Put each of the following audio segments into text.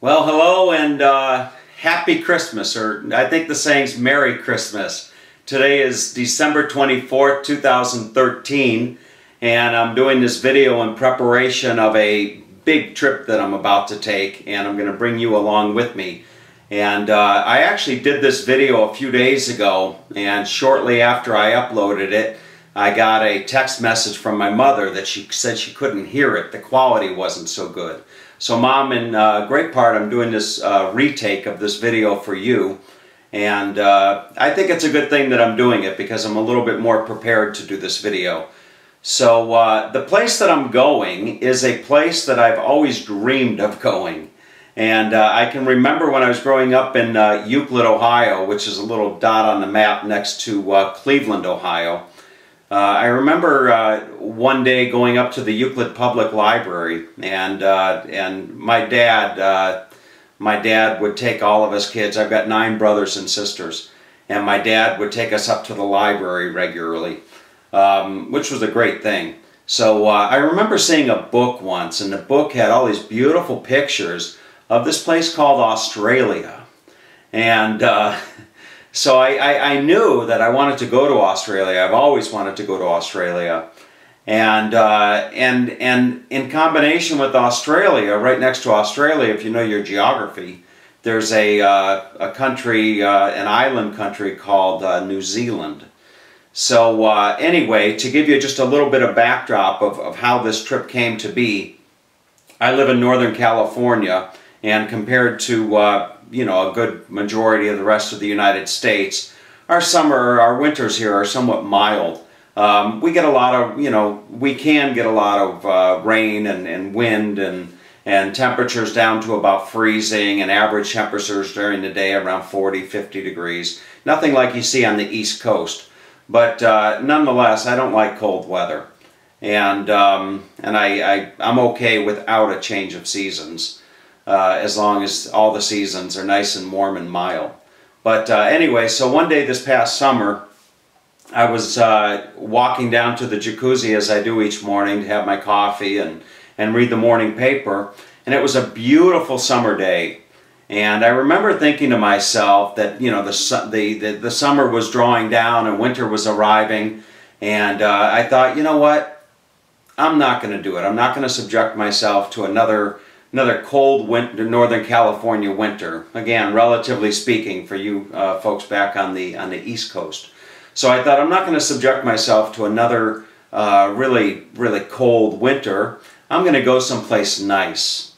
Well, hello and Happy Christmas, or I think the saying's Merry Christmas. Today is December 24th, 2013, and I'm doing this video in preparation of a big trip that I'm about to take, and I'm going to bring you along with me. And I actually did this video a few days ago, and shortly after I uploaded it, I got a text message from my mother that she said she couldn't hear it. The quality wasn't so good. So Mom, in great part, I'm doing this retake of this video for you. And I think it's a good thing that I'm doing it because I'm a little bit more prepared to do this video. So the place that I'm going is a place that I've always dreamed of going. And I can remember when I was growing up in Euclid, Ohio, which is a little dot on the map next to Cleveland, Ohio. I remember one day going up to the Euclid Public Library, and my dad would take all of us kids. I've got 9 brothers and sisters, and my dad would take us up to the library regularly, which was a great thing. So I remember seeing a book once, and the book had all these beautiful pictures of this place called Australia, and so I knew that I wanted to go to Australia. I've always wanted to go to Australia. And in combination with Australia, right next to Australia, if you know your geography, there's a country, an island country called New Zealand. So anyway, to give you just a little bit of backdrop of how this trip came to be, I live in Northern California, and compared to you know, a good majority of the rest of the United States, our winters here are somewhat mild. We get a lot of, you know, we can get a lot of rain and wind and temperatures down to about freezing, and average temperatures during the day around 40, 50 degrees. Nothing like you see on the East Coast. But nonetheless, I don't like cold weather. And I'm okay without a change of seasons. As long as all the seasons are nice and warm and mild. But anyway, so one day this past summer, I was walking down to the jacuzzi as I do each morning to have my coffee and read the morning paper, and it was a beautiful summer day. And I remember thinking to myself that, you know, the summer was drawing down and winter was arriving, and I thought, you know what, I'm not going to do it. I'm not going to subject myself to another cold winter, Northern California winter. Again, relatively speaking, for you folks back on the East Coast. So I thought, I'm not going to subject myself to another really cold winter. I'm going to go someplace nice.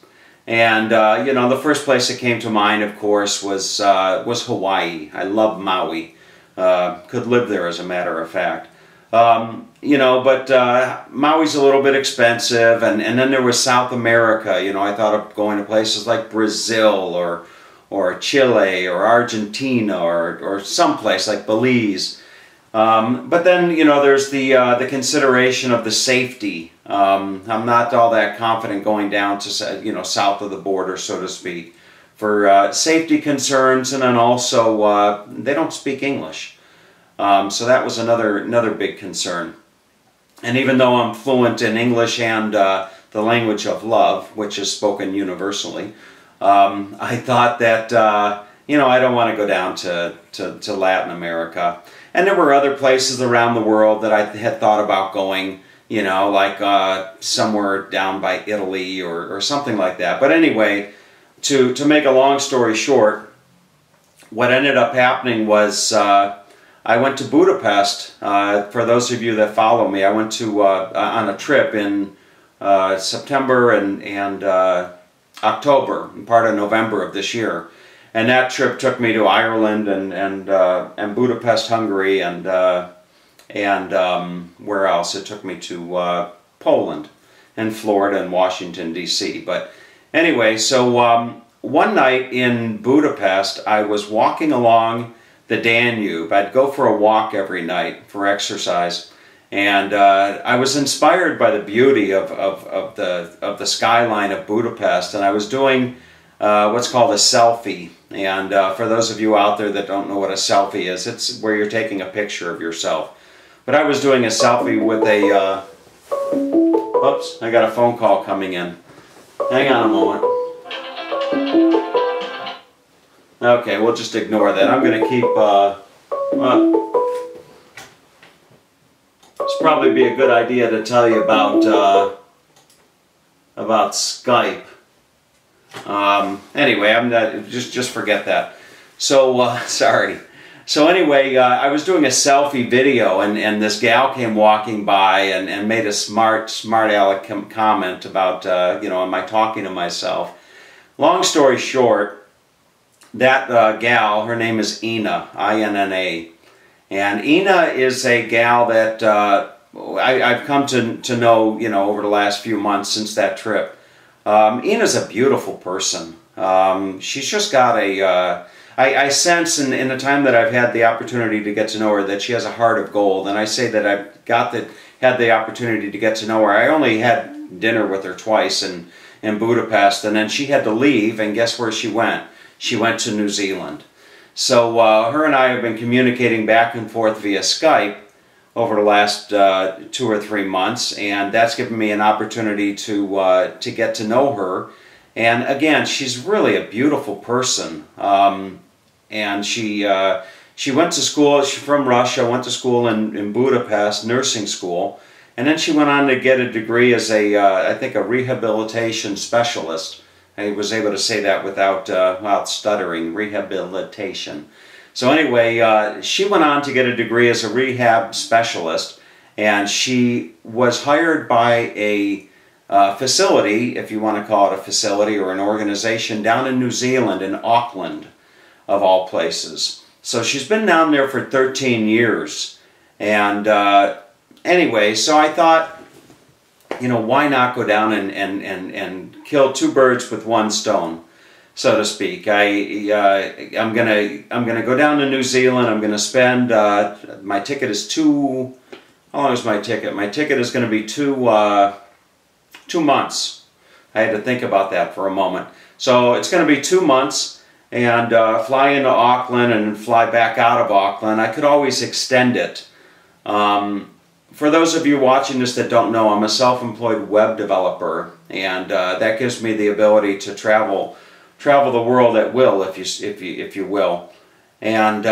And you know, the first place that came to mind, of course, was Hawaii. I love Maui. Could live there, as a matter of fact. You know, but Maui's a little bit expensive, and then there was South America. You know, I thought of going to places like Brazil or Chile or Argentina or someplace like Belize. But then, you know, there's the consideration of the safety. I'm not all that confident going down to, you know, south of the border, so to speak, for safety concerns, and then also they don't speak English. So that was another big concern. And even though I'm fluent in English and the language of love, which is spoken universally, I thought that, you know, I don't want to go down to Latin America. And there were other places around the world that I had thought about going, you know, like somewhere down by Italy or something like that. But anyway, to make a long story short, what ended up happening was I went to Budapest. For those of you that follow me, I went to on a trip in September and October, part of November of this year, and that trip took me to Ireland and Budapest, Hungary, and where else? It took me to Poland and Florida and Washington, D.C. But anyway, so one night in Budapest, I was walking along the Danube. I'd go for a walk every night for exercise, and I was inspired by the beauty of the skyline of Budapest, and I was doing what's called a selfie. And for those of you out there that don't know what a selfie is, it's where you're taking a picture of yourself. But I was doing a selfie with a oops, I got a phone call coming in. Hang on a moment. Okay, we'll just ignore that. I'm going to keep, it's probably be a good idea to tell you about Skype. Anyway, I'm not, just forget that. So, sorry. So anyway, I was doing a selfie video, and this gal came walking by and made a smart aleck comment about, you know, am I talking to myself? Long story short, that gal, her name is Ina, I-N-N-A. And Ina is a gal that I've come to know, you know, over the last few months since that trip. Ina's a beautiful person. She's just got a, I sense in the time that I've had the opportunity to get to know her that she has a heart of gold. And I say that I've had the opportunity to get to know her. I only had dinner with her twice in Budapest, and then she had to leave, and guess where she went? She went to New Zealand. So her and I have been communicating back and forth via Skype over the last 2 or 3 months, and that's given me an opportunity to get to know her. And again, she's really a beautiful person. And she went to school. She's from Russia. Went to school in Budapest, nursing school, and then she went on to get a degree as I think a rehabilitation specialist. I was able to say that without stuttering, rehabilitation. So anyway, she went on to get a degree as a rehab specialist, and she was hired by a facility, if you want to call it a facility or an organization, down in New Zealand, in Auckland, of all places. So she's been down there for 13 years. And anyway, so I thought, you know, why not go down and kill 2 birds with 1 stone, so to speak. I'm gonna go down to New Zealand. I'm gonna spend my ticket is how long is my ticket? My ticket is going to be 2 months. I had to think about that for a moment. So it's going to be 2 months, and fly into Auckland and fly back out of Auckland. I could always extend it. For those of you watching this that don't know, I'm a self-employed web developer, and that gives me the ability to travel the world at will, if you will. And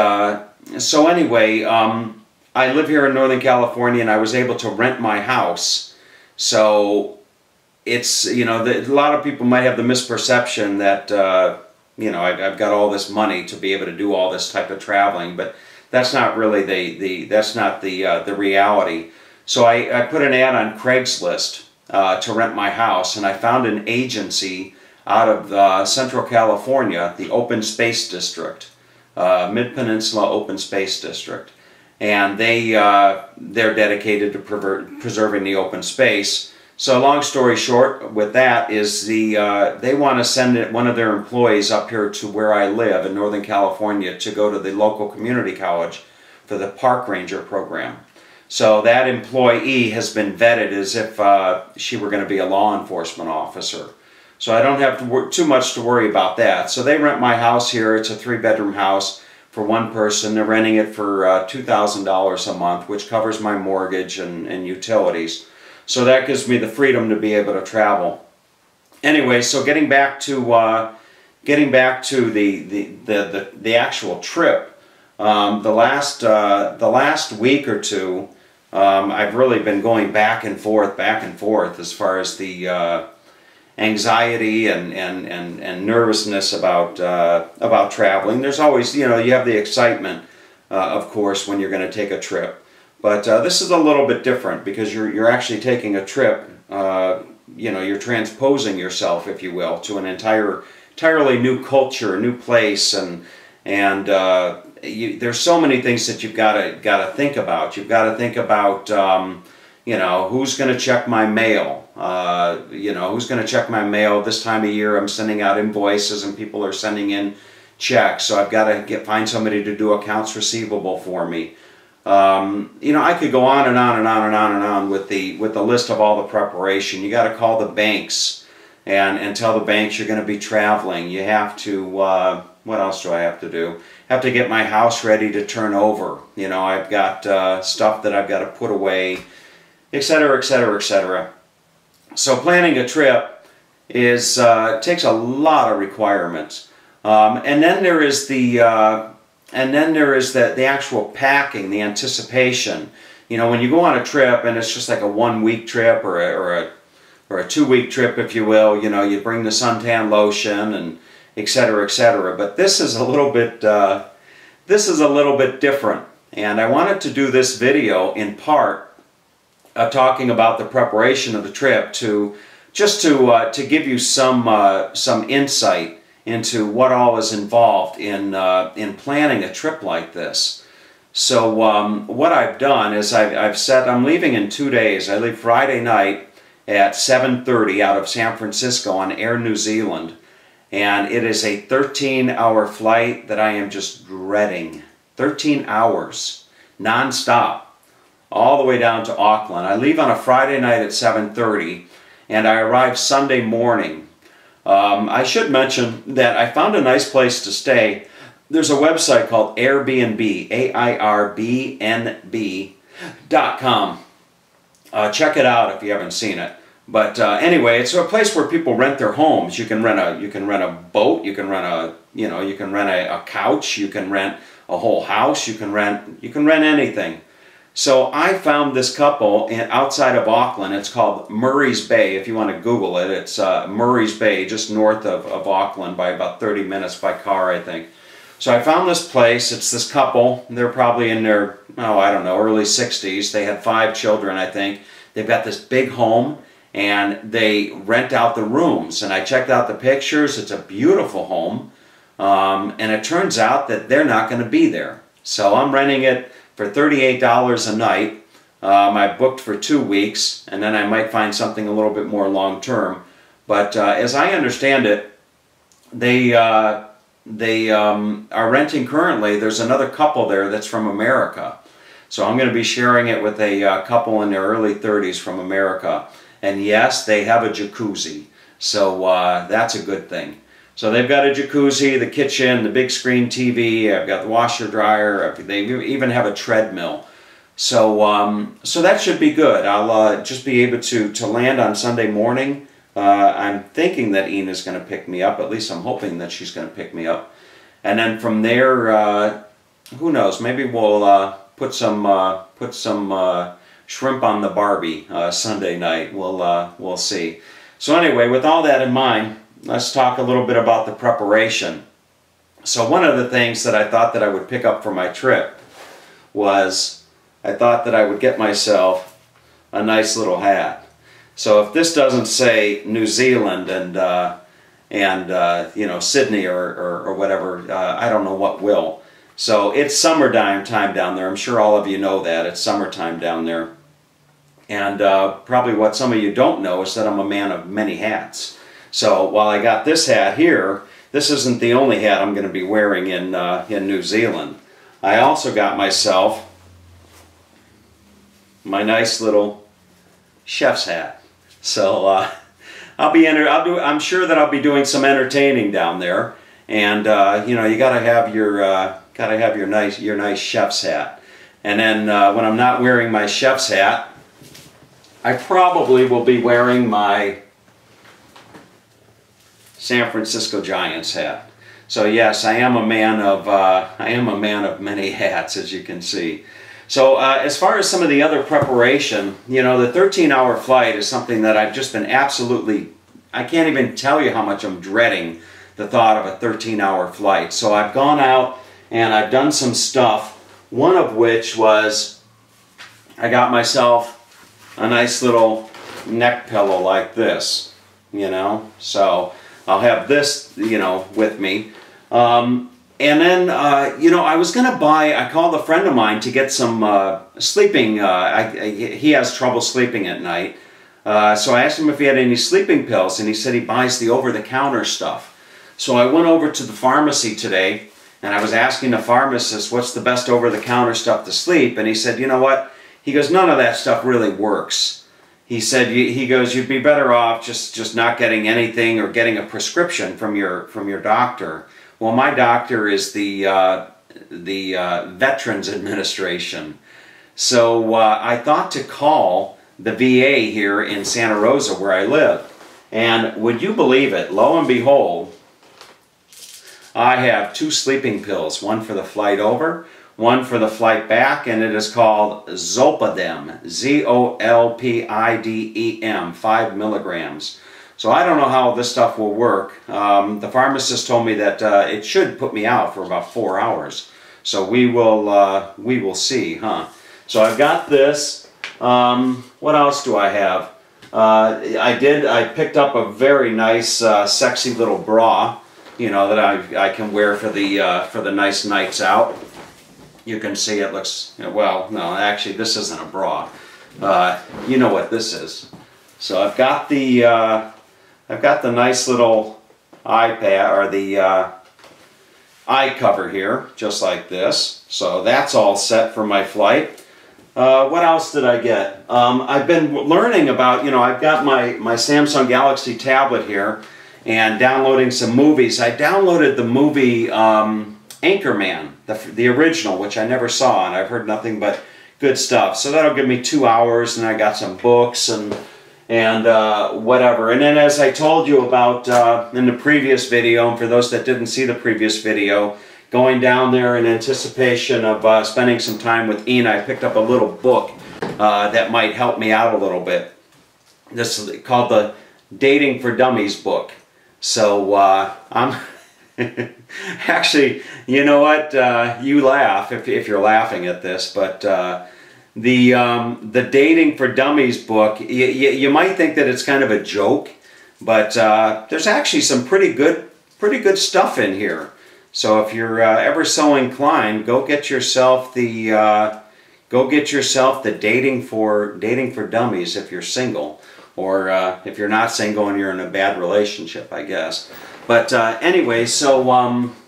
so anyway, I live here in Northern California, and I was able to rent my house. So it's, you know, a lot of people might have the misperception that you know, I've got all this money to be able to do all this type of traveling, but that's not really the reality. So I put an ad on Craigslist to rent my house, and I found an agency out of Central California, the Open Space District, Mid-Peninsula Open Space District, and they're dedicated to preserving the open space. So long story short with that is they want to send one of their employees up here to where I live in Northern California to go to the local community college for the park ranger program. So that employee has been vetted as if she were going to be a law enforcement officer. So I don't have too much to worry about that. So they rent my house here. It's a 3-bedroom house for 1 person. They're renting it for $2,000 a month, which covers my mortgage and utilities. So that gives me the freedom to be able to travel. Anyway, so getting back to the actual trip, the last week or two, I've really been going back and forth as far as the anxiety and nervousness about traveling. There's always, you know, you have the excitement, of course, when you're going to take a trip. But this is a little bit different because you're actually taking a trip. You know, you're transposing yourself, if you will, to an entirely new culture, new place, and there's so many things that you've got to think about. You've got to think about you know, who's going to check my mail. You know, who's going to check my mail this time of year? I'm sending out invoices and people are sending in checks, so I've got to find somebody to do accounts receivable for me. You know, I could go on and on and on and on and on with the list of all the preparation. You got to call the banks and tell the banks you're going to be traveling. You have to, what else do I have to do? I have to get my house ready to turn over. You know, I've got stuff that I've got to put away, etc., etc., etc. So planning a trip takes a lot of requirements. And then there is the actual packing, the anticipation. You know, when you go on a trip and it's just like a 1-week trip or a 2-week trip, if you will, you know, you bring the suntan lotion and etc., etc. But this is a little bit different, and I wanted to do this video in part talking about the preparation of the trip to give you some insight into what all is involved in planning a trip like this. So what I've done is I'm leaving in 2 days. I leave Friday night at 7:30 out of San Francisco on Air New Zealand, and it is a 13-hour flight that I am just dreading. 13 hours non-stop all the way down to Auckland. I leave on a Friday night at 7:30 and I arrive Sunday morning. I should mention that I found a nice place to stay. There's a website called Airbnb, AIRBNB.com. Check it out if you haven't seen it. But anyway, it's a place where people rent their homes. You can rent a boat, you can rent a couch, you can rent a whole house, you can rent anything. So I found this couple outside of Auckland. It's called Murray's Bay. If you want to Google it, it's Murray's Bay, just north of Auckland by about 30 minutes by car, I think. So I found this place. It's this couple. They're probably in their, oh, I don't know, early 60s. They had 5 children, I think. They've got this big home, and they rent out the rooms. And I checked out the pictures. It's a beautiful home. And it turns out that they're not going to be there. So I'm renting it for $38 a night. I booked for 2 weeks, and then I might find something a little bit more long-term. But as I understand it, they are renting currently. There's another couple there that's from America. So I'm going to be sharing it with a couple in their early 30s from America. And yes, they have a jacuzzi. So that's a good thing. So they've got a jacuzzi, the kitchen, the big screen TV. I've got the washer dryer. They even have a treadmill. So so that should be good. I'll just be able to land on Sunday morning. I'm thinking that Ina's going to pick me up. At least I'm hoping that she's going to pick me up. And then from there, who knows? Maybe we'll put some shrimp on the Barbie Sunday night. We'll see. So anyway, with all that in mind, let's talk a little bit about the preparation. So one of the things that I thought that I would pick up for my trip was I thought that I would get myself a nice little hat. So if this doesn't say New Zealand and you know, Sydney or whatever, I don't know what will. So it's summertime time down there. I'm sure all of you know that. It's summertime down there. And probably what some of you don't know is that I'm a man of many hats. So while I got this hat here, this isn't the only hat I'm going to be wearing in New Zealand. I also got myself my nice little chef's hat. So I'm sure that I'll be doing some entertaining down there. And you know, you gotta have your nice chef's hat. And then when I'm not wearing my chef's hat, I probably will be wearing my San Francisco Giants hat. So yes, I am a man of many hats, as you can see. So as far as some of the other preparation, you know, the 13-hour flight is something that I've just been absolutely, I can't even tell you how much I'm dreading the thought of a 13-hour flight. So I've gone out and I've done some stuff, one of which was I got myself a nice little neck pillow like this, you know. So I'll have this, you know, with me. And then, you know, I was going to buy, I called a friend of mine to get some sleeping, he has trouble sleeping at night. So I asked him if he had any sleeping pills, and he said he buys the over-the-counter stuff. So I went over to the pharmacy today, and I was asking the pharmacist, what's the best over-the-counter stuff to sleep? And he said, you know what? He goes, none of that stuff really works. He said, he goes, you'd be better off just not getting anything or getting a prescription from your doctor. Well, my doctor is the Veterans Administration. So I thought to call the VA here in Santa Rosa where I live. And would you believe it, lo and behold, I have 2 sleeping pills, one for the flight over, one for the flight back, and it is called Zolpidem, Z-O-L-P-I-D-E-M, 5 milligrams. So I don't know how this stuff will work. The pharmacist told me that it should put me out for about 4 hours. So we will see, huh? So I've got this. What else do I have? I picked up a very nice, sexy little bra, you know, that I can wear for the nice nights out. You can see it looks, well, no, actually this isn't a bra. You know what this is. So I've got the nice little eye pad, or the eye cover here, just like this. So that's all set for my flight. What else did I get? I've been learning about, I've got my Samsung Galaxy tablet here and downloading some movies. I downloaded the movie Anchorman, the original, which I never saw, and I've heard nothing but good stuff. So that'll give me 2 hours, and I got some books and whatever. And then, as I told you about in the previous video, and for those that didn't see the previous video, going down there in anticipation of spending some time with Ina, I picked up a little book that might help me out a little bit. This is called the Dating for Dummies book. So I'm actually, you know what? You laugh if you're laughing at this, but the Dating for Dummies book, you might think that it's kind of a joke, but there's actually some pretty good stuff in here. So if you're ever so inclined, go get yourself the Dating for Dummies if you're single, or if you're not single and you're in a bad relationship, I guess. But anyway, so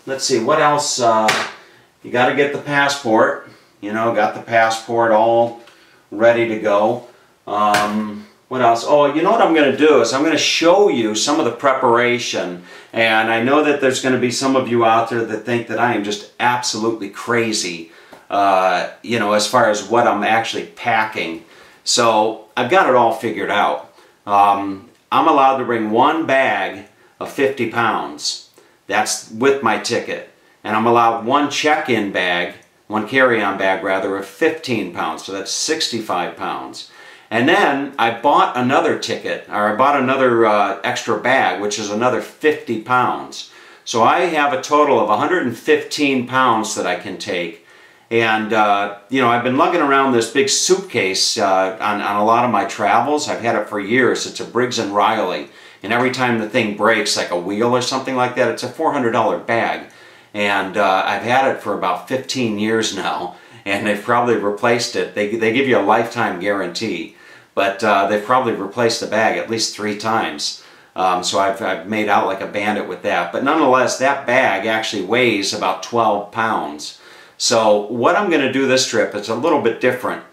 let's see, what else? You got to get the passport. Got the passport all ready to go. What else? Oh, you know what I'm going to do is I'm going to show you some of the preparation. And I know that there's going to be some of you out there that think that I am just absolutely crazy, as far as what I'm actually packing. So I've got it all figured out. I'm allowed to bring 1 bag of 50 pounds. That's with my ticket. And I'm allowed 1 check-in bag, 1 carry-on bag rather, of 15 pounds. So that's 65 pounds. And then I bought another ticket, or I bought another extra bag, which is another 50 pounds. So I have a total of 115 pounds that I can take. And, I've been lugging around this big suitcase on a lot of my travels. I've had it for years. It's a Briggs & Riley. And every time the thing breaks, like a wheel or something like that, it's a $400 bag. And I've had it for about 15 years now. And they've probably replaced it. They give you a lifetime guarantee. But they've probably replaced the bag at least 3 times. So I've made out like a bandit with that. But nonetheless, that bag actually weighs about 12 pounds. So what I'm going to do this trip, it's a little bit different.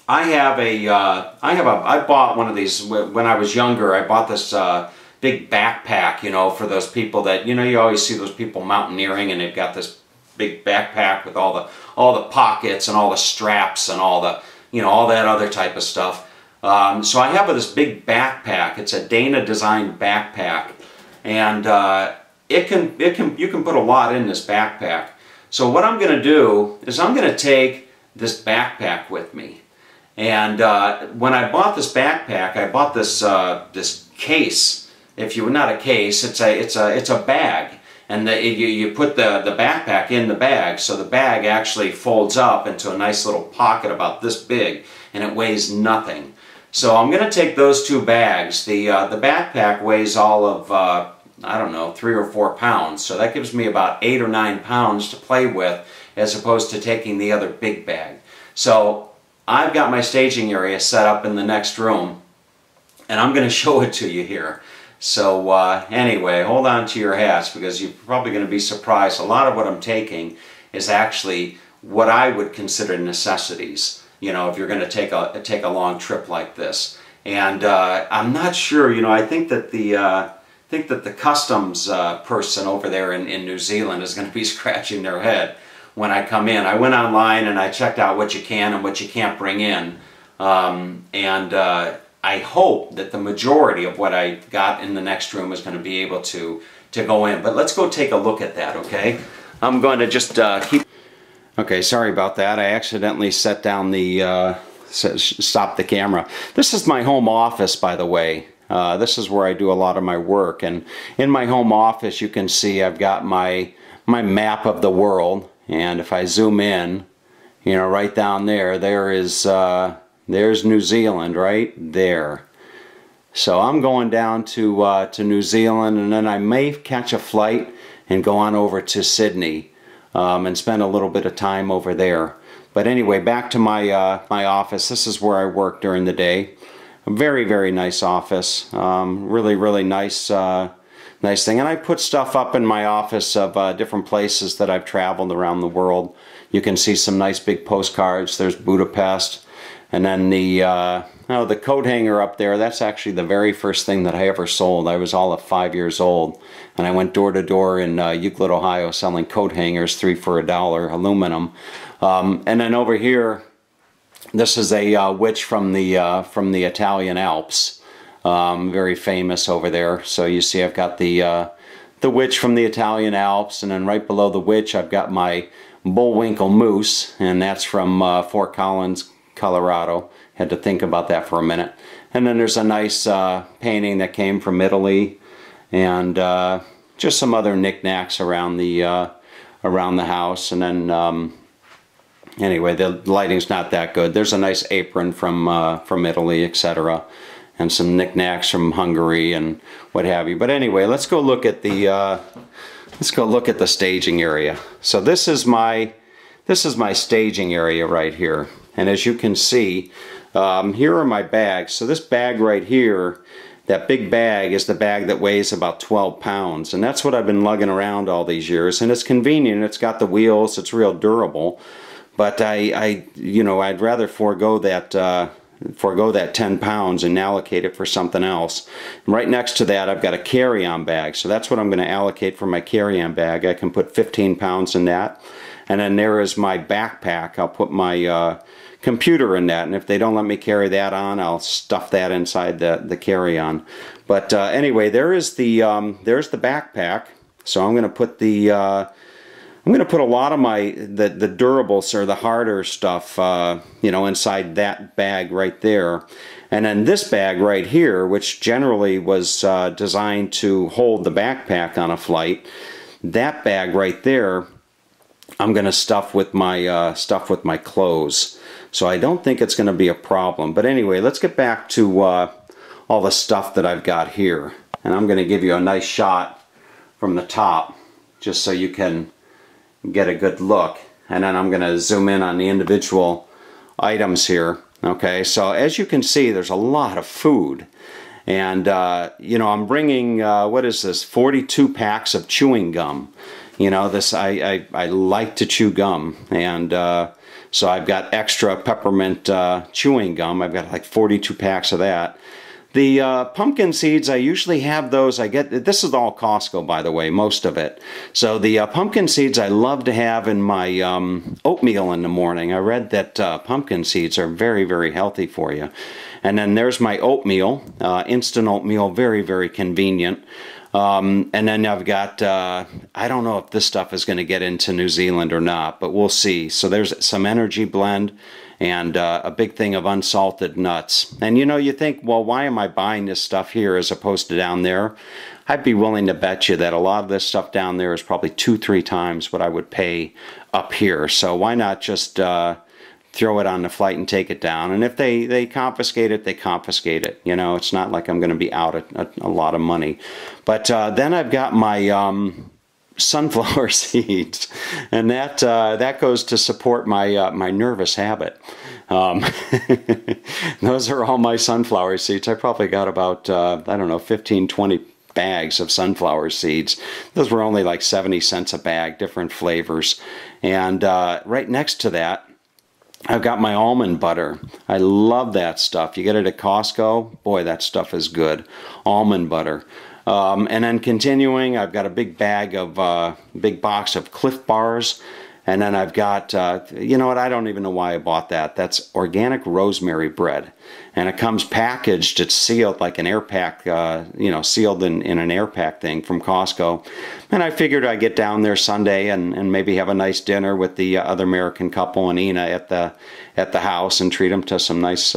I bought one of these when I was younger. I bought this big backpack, for those people that, you always see those people mountaineering and they've got this big backpack with all the pockets and all the straps and all the, all that other type of stuff. So I have this big backpack. It's a Dana designed backpack, and you can put a lot in this backpack. So what I'm going to do is I'm going to take this backpack with me. And when I bought this backpack, I bought this this case. Not a case, it's a bag. And you put the backpack in the bag, so the bag actually folds up into a nice little pocket about this big, and it weighs nothing. So I'm going to take those 2 bags. The backpack weighs all of, I don't know, 3 or 4 pounds. So that gives me about 8 or 9 pounds to play with, as opposed to taking the other big bag. So I've got my staging area set up in the next room, and I'm going to show it to you here. So anyway, hold on to your hats, because you're probably going to be surprised. A lot of what I'm taking is actually what I would consider necessities, if you're going to take a long trip like this. And I'm not sure, I think that the customs person over there in New Zealand is going to be scratching their head when I come in. I went online and I checked out what you can and what you can't bring in. I I hope that the majority of what I got in the next room is going to be able to go in. But let's go take a look at that, okay? I'm going to just keep... Okay, sorry about that. I accidentally set down the... stopped the camera. This is my home office, by the way. This is where I do a lot of my work. And in my home office, you can see I've got my map of the world. And if I zoom in, you know, right down there, there's New Zealand right there. So I'm going down to New Zealand, and then I may catch a flight and go on over to Sydney and spend a little bit of time over there. But anyway, back to my office. This is where I work during the day. A very, very nice office. Really, really nice nice thing. And I put stuff up in my office of different places that I've traveled around the world. You can see some nice big postcards. There's Budapest. And then the coat hanger up there, that's actually the very first thing that I ever sold. I was all of 5 years old. And I went door to door in Euclid, Ohio, selling coat hangers, 3 for $1, aluminum. And then over here, this is a witch from the Italian Alps. Very famous over there. So you see I've got the witch from the Italian Alps, and then right below the witch I've got my Bullwinkle moose, and that's from Fort Collins, Colorado. Had to think about that for a minute. And then there's a nice painting that came from Italy, and just some other knickknacks around the house. And then anyway, the lighting's not that good. There's a nice apron from Italy, etc., and some knickknacks from Hungary and what have you. But anyway, let's go look at the staging area. So this is my staging area right here. And as you can see, here are my bags. So this bag right here, that big bag, is the bag that weighs about 12 pounds. And that's what I've been lugging around all these years. And it's convenient. It's got the wheels. It's real durable. But I'd rather forego that 10 pounds and allocate it for something else. And right next to that, I've got a carry-on bag. So that's what I'm going to allocate for my carry-on bag. I can put 15 pounds in that. And then there is my backpack. I'll put my computer in that, and if they don't let me carry that on, I'll stuff that inside the carry-on. But anyway, there's the backpack. So I'm going to put a lot of the durables, or the harder stuff, inside that bag right there. And then this bag right here, which generally was designed to hold the backpack on a flight, that bag right there, I'm going to stuff with my clothes. So I don't think it's going to be a problem. But anyway, let's get back to all the stuff that I've got here. And I'm going to give you a nice shot from the top, just so you can get a good look. And then I'm going to zoom in on the individual items here. Okay, so as you can see, there's a lot of food. And, I'm bringing, what is this, 42 packs of chewing gum. I like to chew gum, and so I've got extra peppermint chewing gum. I've got like 42 packs of that. The pumpkin seeds, I usually have those. This is all Costco, by the way, most of it. So the pumpkin seeds I love to have in my oatmeal in the morning. I read that pumpkin seeds are very, very healthy for you. And then there's my oatmeal, instant oatmeal, very, very convenient. And then I've got, I don't know if this stuff is going to get into New Zealand or not, but we'll see. So there's some energy blend and a big thing of unsalted nuts. And you think, well, why am I buying this stuff here as opposed to down there? I'd be willing to bet you that a lot of this stuff down there is probably 2-3 times what I would pay up here. So why not just throw it on the flight and take it down? And if they confiscate it, they confiscate it. It's not like I'm going to be out a lot of money. But then I've got my sunflower seeds, and that goes to support my nervous habit. Those are all my sunflower seeds. I probably got about, 15-20 bags of sunflower seeds. Those were only like 70 cents a bag, different flavors. And right next to that, I've got my almond butter. I love that stuff. You get it at Costco. Boy, that stuff is good. Almond butter. And then continuing, I've got a big box of Cliff Bars. And then I've got, you know what, I don't even know why I bought that. That's organic rosemary bread. And it comes packaged, it's sealed like an air pack, you know, sealed in an air pack thing from Costco. And I figured I'd get down there Sunday and maybe have a nice dinner with the other American couple and Ina at the house and treat them to some nice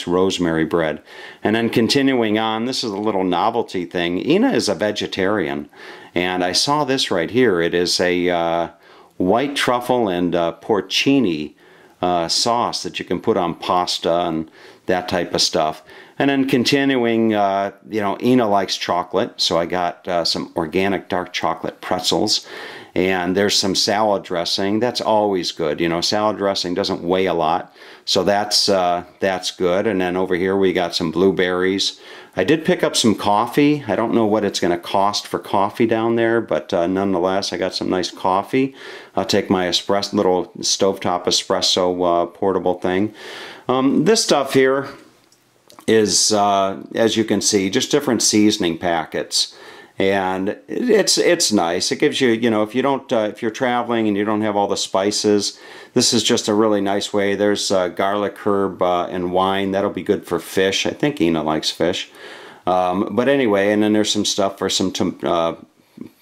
rosemary bread. And then continuing on, this is a little novelty thing. Ina is a vegetarian. And I saw this right here. It is a white truffle and porcini sauce that you can put on pasta and that type of stuff. And then continuing, you know, Ina likes chocolate, so I got some organic dark chocolate pretzels. And there's some salad dressing. That's always good. You know, salad dressing doesn't weigh a lot, so that's good. And then over here we got some blueberries. I did pick up some coffee. I don't know what it's going to cost for coffee down there, but nonetheless, I got some nice coffee. I'll take my little stovetop espresso portable thing. This stuff here is, as you can see, just different seasoning packets. And it's nice. It gives you, you know, if you're traveling and you don't have all the spices, this is just a really nice way. There's garlic, herb, and wine. That'll be good for fish. I think Ina likes fish. But anyway, and then there's some stuff for some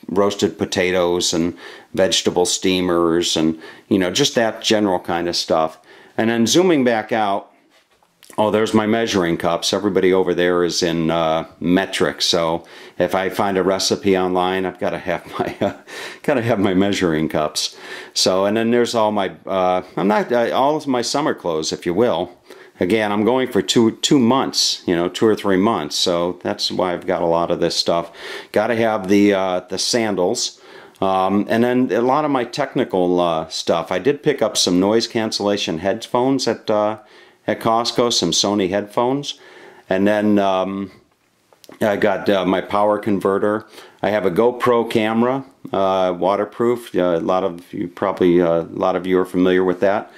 roasted potatoes and vegetable steamers and, you know, just that general kind of stuff. And then zooming back out, oh, there's my measuring cups. Everybody over there is in metric, so if I find a recipe online, I've got to have my measuring cups. So, and then there's all my all of my summer clothes, if you will. Again, I'm going for two months, you know, 2 or 3 months. So that's why I've got a lot of this stuff. Got to have the sandals. And then a lot of my technical stuff. I did pick up some noise cancellation headphones at Costco, some Sony headphones, and then I got my power converter. I have a GoPro camera, waterproof. A lot of you are familiar with that.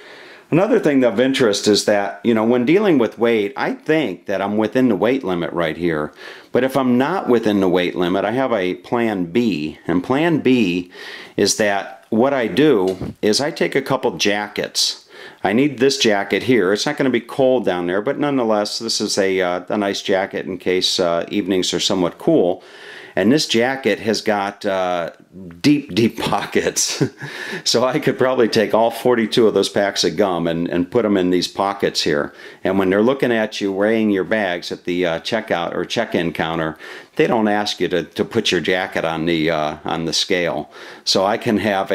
Another thing of interest is that, you know, when dealing with weight, I think that I'm within the weight limit right here. But if I'm not within the weight limit, I have a plan B. And plan B is that what I do is I take a couple jackets. I need this jacket here. It's not going to be cold down there, but nonetheless, this is a nice jacket in case evenings are somewhat cool. And this jacket has got deep pockets. So I could probably take all 42 of those packs of gum and put them in these pockets here. And when they're looking at you weighing your bags at the checkout or check-in counter, they don't ask you to put your jacket on the scale. So I can have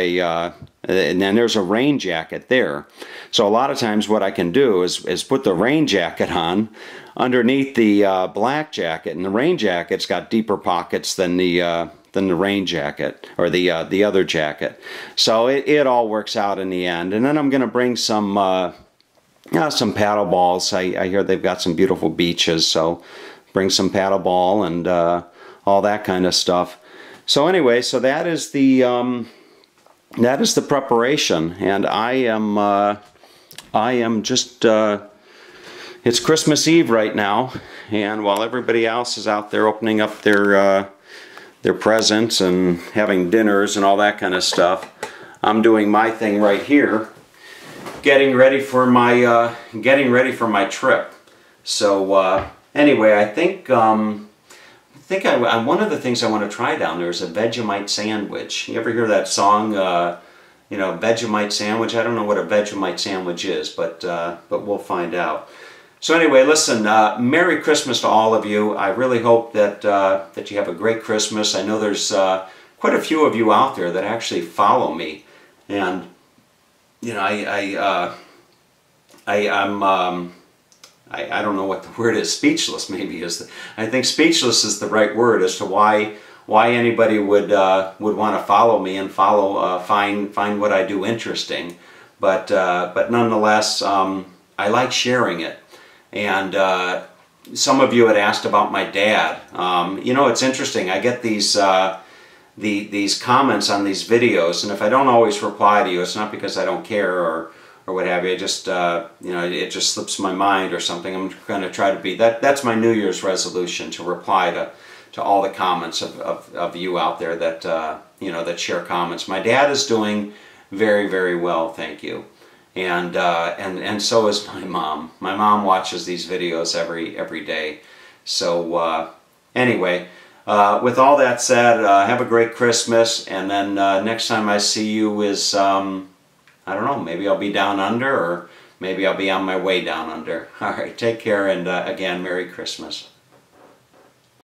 and then there's a rain jacket there. So a lot of times what I can do is put the rain jacket on underneath the black jacket, and the rain jacket's got deeper pockets than the rain jacket or the other jacket. So it all works out in the end. And then I'm going to bring some paddle balls. I hear they've got some beautiful beaches, so bring some paddle ball and all that kind of stuff. So anyway, so that is the preparation, and I am just it's Christmas Eve right now, and while everybody else is out there opening up their presents and having dinners and all that kind of stuff, I'm doing my thing right here, getting ready for my trip. So anyway, I think one of the things I want to try down there is a Vegemite sandwich. You ever hear that song, you know, Vegemite sandwich? I don't know what a Vegemite sandwich is, but we'll find out. So anyway, listen, Merry Christmas to all of you. I really hope that that you have a great Christmas. I know there's quite a few of you out there that actually follow me, and you know, I don't know what the word is. Speechless, maybe is. I think speechless is the right word as to why anybody would want to follow me and find what I do interesting. But nonetheless, I like sharing it. And some of you had asked about my dad. You know, it's interesting. I get these comments on these videos, and if I don't always reply to you, it's not because I don't care or what have you. I just you know, it just slips my mind or something. I'm going to try to be that's my New Year's resolution, to reply to all the comments of you out there that you know, that share comments. My dad is doing very, very well, thank you. And so is my mom. My mom watches these videos every day. So anyway, with all that said, have a great Christmas, and then next time I see you is, I don't know, maybe I'll be down under, or maybe I'll be on my way down under. All right, take care, and again, Merry Christmas.